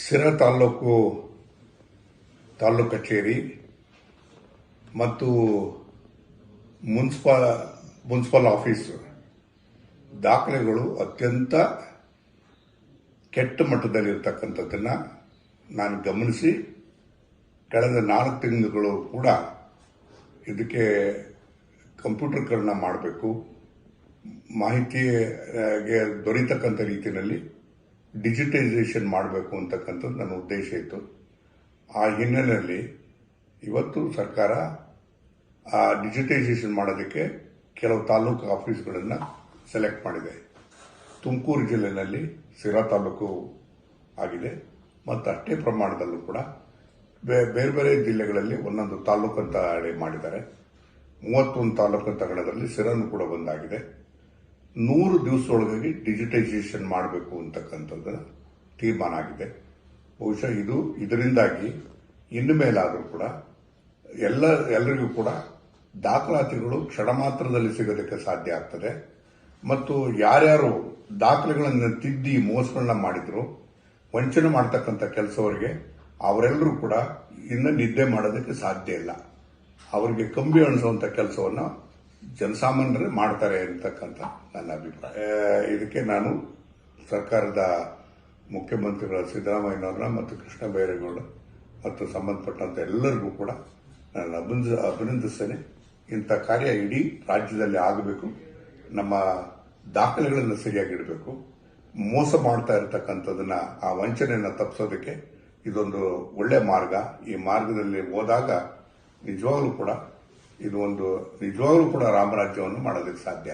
ಸಿರಾ ತಾಲ್ಲೂಕು ಕಚೇರಿ ಮತ್ತು municipal office ದಾಖಲೆಗಳು ಅತ್ಯಂತ ಕೆಟ್ಟ ಮಟ್ಟದಲ್ಲಿರ್ತಕ್ಕಂಥದ್ದನ್ನ ನಾನು ಗಮನಿಸಿ ಕಳೆದ 4 ತಿಂಗಳುಗಳು ಕೂಡ ಇದಕ್ಕೆ ಕಂಪ್ಯೂಟರ್ಕರಣ ಮಾಡಬೇಕು, ಮಾಹಿತಿಗೆ ದೊರೆಯತಕ್ಕಂಥ ರೀತಿಯಲ್ಲಿ ಡಿಜಿಟೈಸೇಷನ್ ಮಾಡಬೇಕು ಅಂತಕ್ಕಂಥದ್ದು ನನ್ನ ಉದ್ದೇಶ ಇತ್ತು. ಆ ಹಿನ್ನೆಲೆಯಲ್ಲಿ ಇವತ್ತು ಸರ್ಕಾರ ಆ ಡಿಜಿಟೈಸೇಷನ್ ಮಾಡೋದಕ್ಕೆ ಕೆಲವು ತಾಲೂಕು ಆಫೀಸ್ಗಳನ್ನು ಸೆಲೆಕ್ಟ್ ಮಾಡಿದೆ. ತುಮಕೂರು ಜಿಲ್ಲೆಯಲ್ಲಿ ಸಿರಾ ತಾಲೂಕು ಆಗಿದೆ ಮತ್ತು ಅಷ್ಟೇ ಪ್ರಮಾಣದಲ್ಲೂ ಕೂಡ ಬೇರೆ ಬೇರೆ ಜಿಲ್ಲೆಗಳಲ್ಲಿ ಒಂದೊಂದು ತಾಲೂಕು ಅಂತ ಮಾಡಿದ್ದಾರೆ. 31 ತಾಲೂಕು ತಗಣದಲ್ಲಿ ಸಿರಾನು ಕೂಡ ಒಂದಾಗಿದೆ. 100 ದಿವಸದೊಳಗಾಗಿ ಡಿಜಿಟೈಸೇಷನ್ ಮಾಡಬೇಕು ಅಂತಕ್ಕಂಥದ್ದು ತೀರ್ಮಾನ ಆಗಿದೆ. ಬಹುಶಃ ಇದರಿಂದಾಗಿ ಇನ್ನು ಮೇಲಾದರೂ ಕೂಡ ಎಲ್ಲರಿಗೂ ಕೂಡ ದಾಖಲಾತಿಗಳು ಕ್ಷಣ ಮಾತ್ರದಲ್ಲಿ ಸಿಗೋದಕ್ಕೆ ಸಾಧ್ಯ ಆಗ್ತದೆ. ಮತ್ತು ಯಾರ್ಯಾರು ದಾಖಲೆಗಳನ್ನು ತಿದ್ದಿ ಮೋಸಗಳನ್ನ ಮಾಡಿದ್ರು, ವಂಚನೆ ಮಾಡತಕ್ಕಂಥ ಕೆಲಸವರಿಗೆ ಅವರೆಲ್ಲರೂ ಕೂಡ ಇನ್ನು ನಿದ್ದೆ ಮಾಡೋದಕ್ಕೆ ಸಾಧ್ಯ ಇಲ್ಲ. ಅವರಿಗೆ ಕಂಬಿ ಅಣಿಸುವಂತ ಕೆಲಸವನ್ನು ಜನಸಾಮಾನ್ಯರೇ ಮಾಡ್ತಾರೆ ಅಂತಕ್ಕಂಥ ನನ್ನ ಅಭಿಪ್ರಾಯ. ಇದಕ್ಕೆ ನಾನು ಸರ್ಕಾರದ ಮುಖ್ಯಮಂತ್ರಿಗಳ ಸಿದ್ದರಾಮಯ್ಯನವರನ್ನ ಮತ್ತು ಕೃಷ್ಣ ಬೈರೇಗೌಡ ಮತ್ತು ಸಂಬಂಧಪಟ್ಟಂತ ಎಲ್ಲರಿಗೂ ಕೂಡ ನಾನು ಅಭಿನಂದಿಸ್ತೇನೆ. ಇಂಥ ಕಾರ್ಯ ಇಡೀ ರಾಜ್ಯದಲ್ಲಿ ಆಗಬೇಕು. ನಮ್ಮ ದಾಖಲೆಗಳನ್ನು ಸರಿಯಾಗಿಡಬೇಕು. ಮೋಸ ಮಾಡ್ತಾ ಇರತಕ್ಕಂಥದನ್ನ, ಆ ವಂಚನೆಯನ್ನು ತಪ್ಪಿಸೋದಕ್ಕೆ ಇದೊಂದು ಒಳ್ಳೆ ಮಾರ್ಗ. ಈ ಮಾರ್ಗದಲ್ಲಿ ಹೋದಾಗ ನಿಜವಾಗ್ಲೂ ಕೂಡ ರಾಮರಾಜ್ಯವನ್ನು ಮಾಡೋದಕ್ಕೆ ಸಾಧ್ಯ.